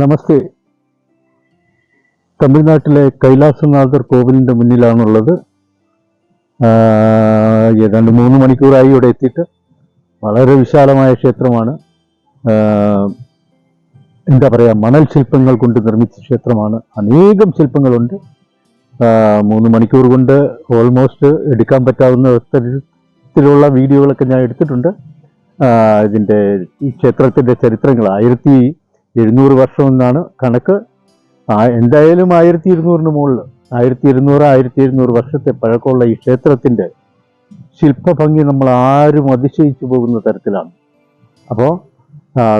നമസ്തേ. തമിഴ്നാട്ടിലെ കൈലാസനാഥർ കോവിലിൻ്റെ മുന്നിലാണുള്ളത്. ഏതാണ്ട് 3 മണിക്കൂറായി ഇവിടെ എത്തിയിട്ട്. വളരെ വിശാലമായ ക്ഷേത്രമാണ്. എന്താ പറയുക, മണൽ ശില്പങ്ങൾ കൊണ്ട് നിർമ്മിച്ച ക്ഷേത്രമാണ്. അനേകം ശില്പങ്ങളുണ്ട്. 3 മണിക്കൂർ കൊണ്ട് ഓൾമോസ്റ്റ് എടുക്കാൻ പറ്റാവുന്ന തരത്തിലുള്ള വീഡിയോകളൊക്കെ ഞാൻ എടുത്തിട്ടുണ്ട്. ഈ ക്ഷേത്രത്തിൻ്റെ ചരിത്രങ്ങൾ 1700 വർഷം എന്നാണ് കണക്ക്. എന്തായാലും 1200 മുകളിൽ 1700 വർഷത്തെ പഴക്കമുള്ള ഈ ക്ഷേത്രത്തിൻ്റെ ശില്പഭംഗി നമ്മൾ ആരും അതിശയിച്ചു പോകുന്ന തരത്തിലാണ്. അപ്പോൾ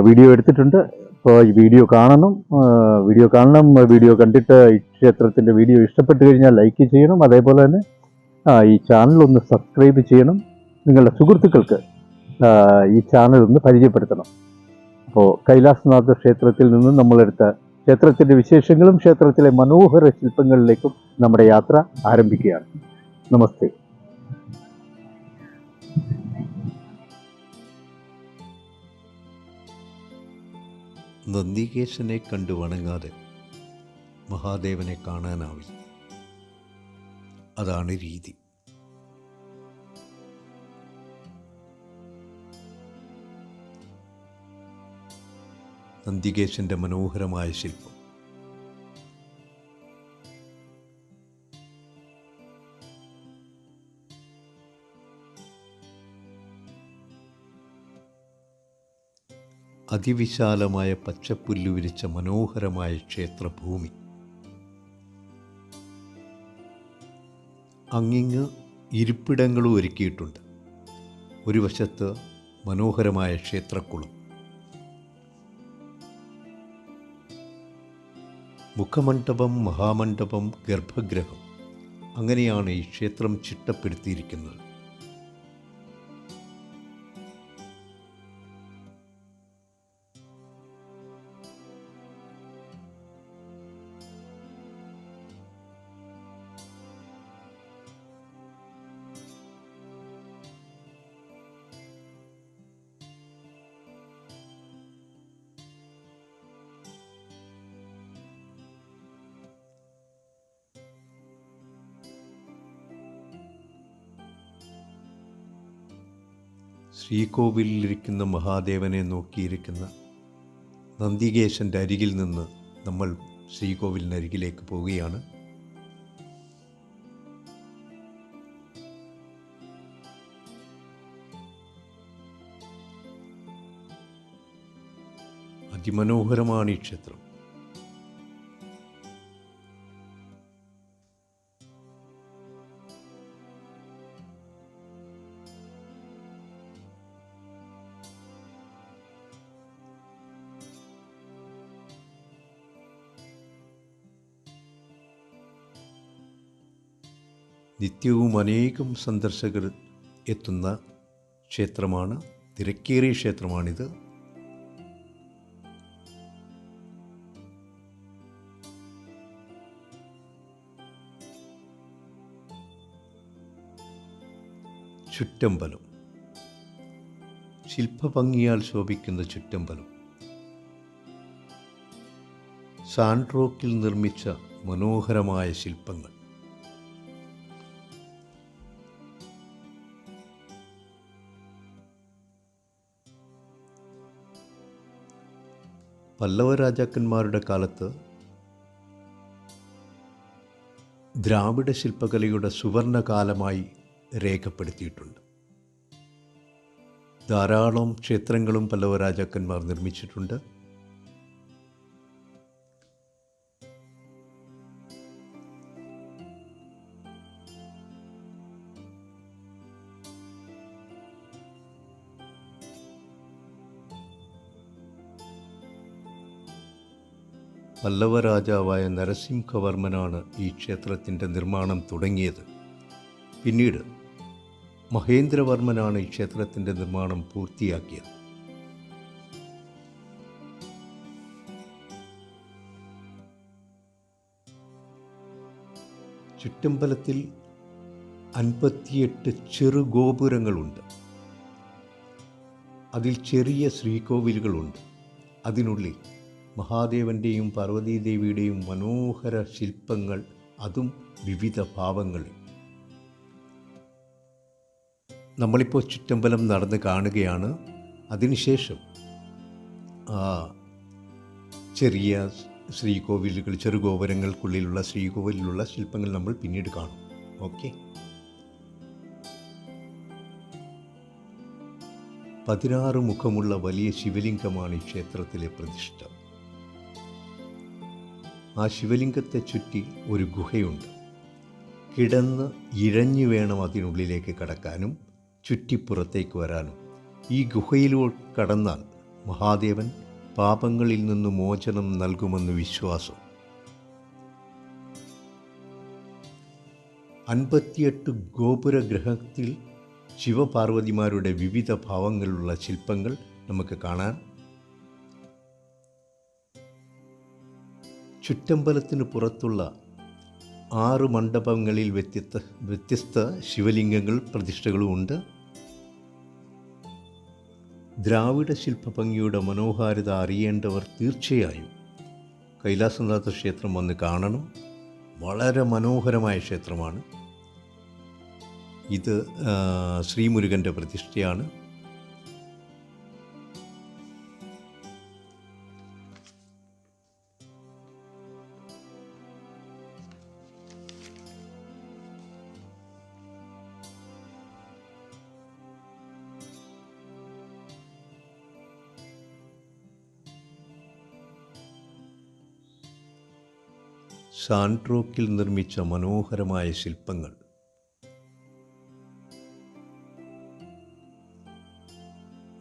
വീഡിയോ എടുത്തിട്ടുണ്ട്. അപ്പോൾ ഈ വീഡിയോ കാണണം. വീഡിയോ കണ്ടിട്ട് ഈ ക്ഷേത്രത്തിൻ്റെ വീഡിയോ ഇഷ്ടപ്പെട്ട് കഴിഞ്ഞാൽ ലൈക്ക് ചെയ്യണം. അതേപോലെ തന്നെ ഈ ചാനൽ ഒന്ന് സബ്സ്ക്രൈബ് ചെയ്യണം. നിങ്ങളുടെ സുഹൃത്തുക്കൾക്ക് ഈ ചാനൽ ഒന്ന് പരിചയപ്പെടുത്തണം. അപ്പോൾ കൈലാസനാഥ ക്ഷേത്രത്തിൽ നിന്നും നമ്മളെടുത്ത ക്ഷേത്രത്തിൻ്റെ വിശേഷങ്ങളും ക്ഷേത്രത്തിലെ മനോഹര ശില്പങ്ങളിലേക്കും നമ്മുടെ യാത്ര ആരംഭിക്കുകയാണ്. നമസ്തേ. നന്ദികേശനെ കണ്ടു വണങ്ങാതെ മഹാദേവനെ കാണാനാവില്ല. അതാണ് രീതി. നന്ദികേശന്റെ മനോഹരമായ ശില്പം. അതിവിശാലമായ പച്ചപ്പുല്ലു വിരിച്ച മനോഹരമായ ക്ഷേത്രഭൂമി. അങ്ങിങ്ങ് ഇരിപ്പിടങ്ങളും ഒരുക്കിയിട്ടുണ്ട്. ഒരു വശത്ത് മനോഹരമായ ക്ഷേത്രക്കുളം. മുഖമണ്ഡപം, മഹാമണ്ഡപം, ഗർഭഗൃഹം, അങ്ങനെയാണ് ഈ ക്ഷേത്രം ചിട്ടപ്പെടുത്തിയിരിക്കുന്നത്. ശ്രീകോവിലിരിക്കുന്ന മഹാദേവനെ നോക്കിയിരിക്കുന്ന നന്ദികേശൻ്റെ അരികിൽ നിന്ന് നമ്മൾ ശ്രീകോവിലിനരികിലേക്ക് പോവുകയാണ്. അതിമനോഹരമാണ് ഈ ക്ഷേത്രം. നിത്യവും അനേകം സന്ദർശകർ എത്തുന്ന ക്ഷേത്രമാണ്. തിരക്കേറിയ ക്ഷേത്രമാണിത്. ചുറ്റമ്പലം, ശില്പഭംഗിയാൽ ശോഭിക്കുന്ന ചുറ്റമ്പലം. സാൻഡ്രോക്കിൽ നിർമ്മിച്ച മനോഹരമായ ശില്പങ്ങൾ. പല്ലവ രാജാക്കന്മാരുടെ കാലത്ത് ദ്രാവിഡ ശില്പകലയുടെ സുവർണകാലമായി രേഖപ്പെടുത്തിയിട്ടുണ്ട്. ധാരാളം ക്ഷേത്രങ്ങളും പല്ലവ രാജാക്കന്മാർ നിർമ്മിച്ചിട്ടുണ്ട്. പല്ലവ രാജാവായ നരസിംഹവർമ്മനാണ് ഈ ക്ഷേത്രത്തിൻ്റെ നിർമ്മാണം തുടങ്ങിയത്. പിന്നീട് മഹേന്ദ്രവർമ്മനാണ് ഈ ക്ഷേത്രത്തിൻ്റെ നിർമ്മാണം പൂർത്തിയാക്കിയത്. ചുറ്റമ്പലത്തിൽ 58 ചെറുഗോപുരങ്ങളുണ്ട്. അതിൽ ചെറിയ ശ്രീകോവിലുകളുണ്ട്. അതിനുള്ളിൽ മഹാദേവൻ്റെയും പാർവതീദേവിയുടെയും മനോഹര ശില്പങ്ങൾ, അതും വിവിധ ഭാവങ്ങളിൽ. നമ്മളിപ്പോൾ ചുറ്റമ്പലം നടന്ന് കാണുകയാണ്. അതിനുശേഷം ചെറിയ ശ്രീകോവിലുകൾ, ചെറുഗോപുരങ്ങൾക്കുള്ളിലുള്ള ശ്രീകോവിലുള്ള ശില്പങ്ങൾ നമ്മൾ പിന്നീട് കാണും. ഓക്കെ. 16 മുഖമുള്ള വലിയ ശിവലിംഗമാണ് ഈ ക്ഷേത്രത്തിലെ പ്രതിഷ്ഠ. ആ ശിവലിംഗത്തെ ചുറ്റി ഒരു ഗുഹയുണ്ട്. കിടന്ന് ഇഴഞ്ഞു വേണം അതിനുള്ളിലേക്ക് കടക്കാനും ചുറ്റിപ്പുറത്തേക്ക് വരാനും. ഈ ഗുഹയിലൂടെ കടന്നാൽ മഹാദേവൻ പാപങ്ങളിൽ നിന്ന് മോചനം നൽകുമെന്ന് വിശ്വാസം. 58 ഗോപുരഗ്രഹത്തിൽ ശിവപാർവതിമാരുടെ വിവിധ ഭാവങ്ങളിലുള്ള ശില്പങ്ങൾ നമുക്ക് കാണാൻ. ചുറ്റമ്പലത്തിന് പുറത്തുള്ള 6 മണ്ഡപങ്ങളിൽ വ്യത്യസ്ത ശിവലിംഗങ്ങൾ പ്രതിഷ്ഠകളുമുണ്ട്. ദ്രാവിഡ ശില്പഭംഗിയുടെ മനോഹാരിത അറിയേണ്ടവർ തീർച്ചയായും കൈലാസനാഥ ക്ഷേത്രം വന്ന് കാണണം. വളരെ മനോഹരമായ ക്ഷേത്രമാണ് ഇത്. ശ്രീമുരുകൻ്റെ പ്രതിഷ്ഠയാണ്. സാൻഡ്രോക്കിൽ നിർമ്മിച്ച മനോഹരമായ ശില്പങ്ങൾ.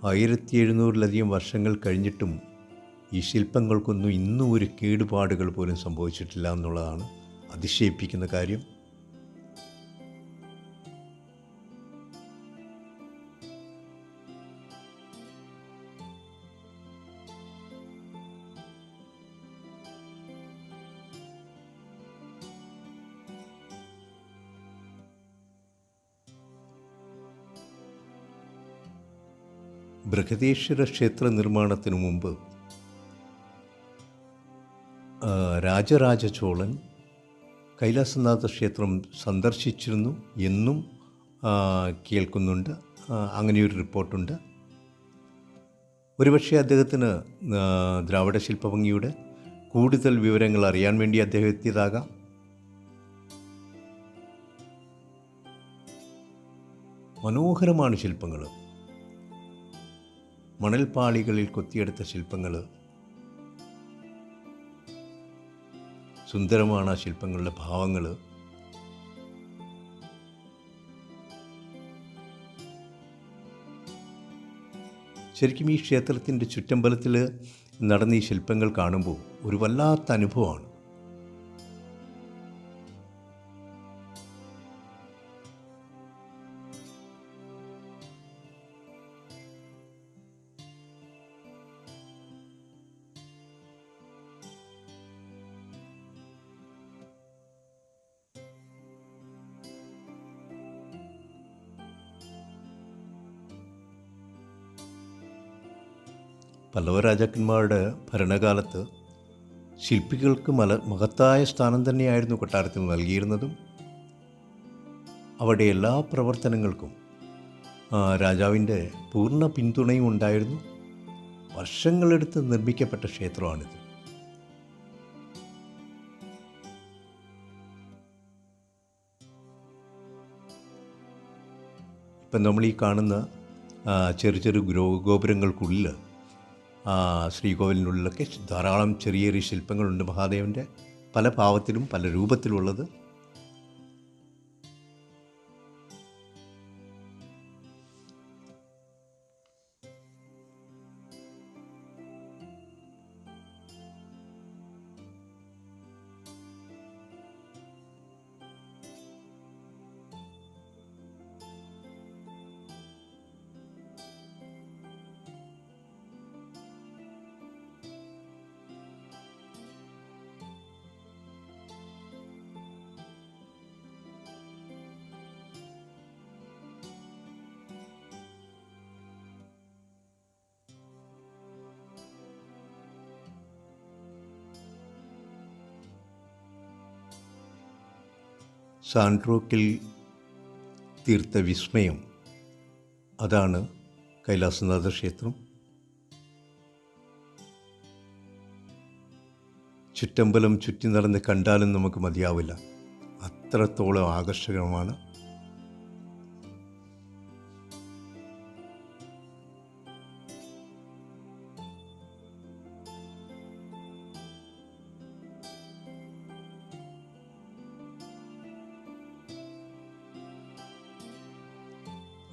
ആയിരത്തി 1700-ലധികം വർഷങ്ങൾ കഴിഞ്ഞിട്ടും ഈ ശില്പങ്ങൾക്കൊന്നും ഇന്നും ഒരു കേടുപാടുകൾ പോലും സംഭവിച്ചിട്ടില്ല എന്നുള്ളതാണ് അതിശയിപ്പിക്കുന്ന കാര്യം. ബൃഹദേശ്വര ക്ഷേത്ര നിർമ്മാണത്തിനു മുമ്പ് രാജരാജ ചോളൻ കൈലാസനാഥ ക്ഷേത്രം സന്ദർശിച്ചിരുന്നു എന്നും കേൾക്കുന്നുണ്ട്. അങ്ങനെയൊരു റിപ്പോർട്ടുണ്ട്. ഒരുപക്ഷെ അദ്ദേഹത്തിന് ദ്രാവിഡ ശില്പഭംഗിയുടെ കൂടുതൽ വിവരങ്ങൾ അറിയാൻ വേണ്ടി അദ്ദേഹം എത്തിയതാകാം. മനോഹരമാണ് ശില്പങ്ങൾ. മണൽപ്പാളികളിൽ കൊത്തിയെടുത്ത ശില്പങ്ങൾ. സുന്ദരമാണ് ആ ശില്പങ്ങളുടെ ഭാവങ്ങൾ. ശരിക്കും ഈ ക്ഷേത്രത്തിൻ്റെ ചുറ്റമ്പലത്തിൽ നടന്ന ഈ ശില്പങ്ങൾ കാണുമ്പോൾ ഒരു വല്ലാത്ത അനുഭവമാണ്. പല്ലവ രാജാക്കന്മാരുടെ ഭരണകാലത്ത് ശില്പികൾക്ക് മഹത്തായ സ്ഥാനം തന്നെയായിരുന്നു കൊട്ടാരത്തിൽ നൽകിയിരുന്നതും. അവിടെ എല്ലാ പ്രവർത്തനങ്ങൾക്കും രാജാവിൻ്റെ പൂർണ്ണ പിന്തുണയും ഉണ്ടായിരുന്നു. വർഷങ്ങളെടുത്ത് നിർമ്മിക്കപ്പെട്ട ക്ഷേത്രമാണിത്. ഇപ്പം നമ്മൾ ഈ കാണുന്ന ചെറു ഗോപുരങ്ങൾക്കുള്ളിൽ ശ്രീകോവിലിനുള്ളിലൊക്കെ ധാരാളം ചെറിയ ചെറിയ ശില്പങ്ങളുണ്ട്. മഹാദേവൻ്റെ പല ഭാവത്തിലും പല രൂപത്തിലുള്ളത്. സാൻഡ്രോക്കിൽ തീർത്ത വിസ്മയം, അതാണ് കൈലാസനാഥ ക്ഷേത്രം. ചുറ്റമ്പലം ചുറ്റി നടന്ന് കണ്ടാലും നമുക്ക് മതിയാവില്ല, അത്രത്തോളം ആകർഷകമാണ്.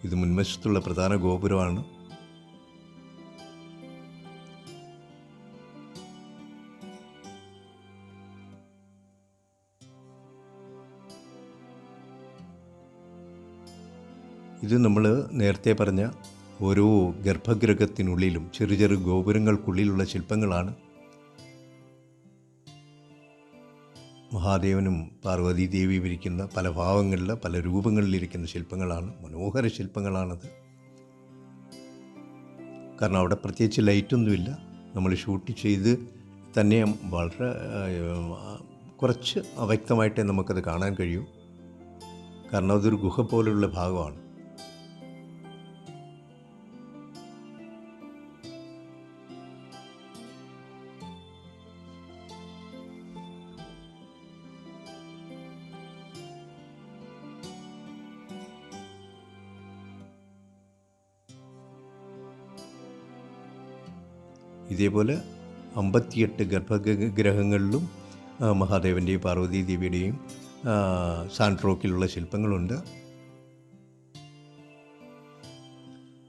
ഇത് മുൻവശത്തുള്ള പ്രധാന ഗോപുരമാണ്. ഇത് നമ്മൾ നേരത്തെ പറഞ്ഞ ഓരോ ഗർഭഗൃഹത്തിനുള്ളിലും ചെറു ചെറു ഗോപുരങ്ങൾക്കുള്ളിലുള്ള ശില്പങ്ങളാണ്. മഹാദേവനും പാർവതീദേവിയും ഇരിക്കുന്ന പല ഭാവങ്ങളിൽ പല രൂപങ്ങളിലിരിക്കുന്ന ശില്പങ്ങളാണ്. മനോഹര ശില്പങ്ങളാണത്. കാരണം അവിടെ പ്രത്യേകിച്ച് ലൈറ്റൊന്നുമില്ല. നമ്മൾ ഷൂട്ട് ചെയ്ത് തന്നെ വളരെ കുറച്ച് അവ്യക്തമായിട്ടേ നമുക്കത് കാണാൻ കഴിയൂ. കാരണം അതൊരു ഗുഹ പോലുള്ള ഭാഗമാണ്. ഇതേപോലെ 58 ഗർഭഗൃഹങ്ങളിലും മഹാദേവൻ്റെയും പാർവതീദേവിയുടെയും സാൻഡ്രോക്കിലുള്ള ശില്പങ്ങളുണ്ട്.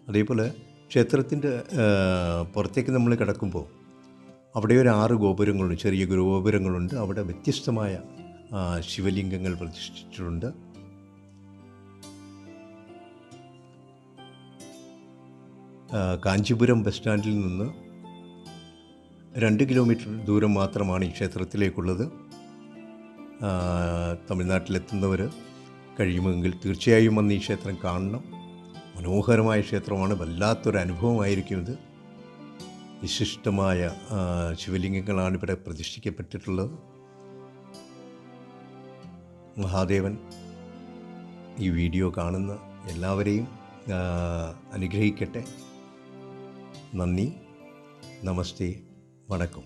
അതേപോലെ ക്ഷേത്രത്തിൻ്റെ പുറത്തേക്ക് നമ്മൾ കിടക്കുമ്പോൾ അവിടെ ഒരു 6 ഗോപുരങ്ങളുണ്ട്, ചെറിയ ഗോപുരങ്ങളുണ്ട്. അവിടെ വ്യത്യസ്തമായ ശിവലിംഗങ്ങൾ പ്രതിഷ്ഠിച്ചിട്ടുണ്ട്. കാഞ്ചീപുരം ബസ് സ്റ്റാൻഡിൽ നിന്ന് 2 കിലോമീറ്റർ ദൂരം മാത്രമാണ് ഈ ക്ഷേത്രത്തിലേക്കുള്ളത്. തമിഴ്നാട്ടിലെത്തുന്നവർ കഴിയുമെങ്കിൽ തീർച്ചയായും വന്ന് ഈ ക്ഷേത്രം കാണണം. മനോഹരമായ ക്ഷേത്രമാണ്. വല്ലാത്തൊരു അനുഭവമായിരിക്കും ഇത്. വിശിഷ്ടമായ ശിവലിംഗങ്ങളാണ് ഇവിടെ പ്രതിഷ്ഠിക്കപ്പെട്ടിട്ടുള്ളത്. മഹാദേവൻ ഈ വീഡിയോ കാണുന്ന എല്ലാവരെയും അനുഗ്രഹിക്കട്ടെ. നന്ദി, നമസ്തേ, വണക്കം.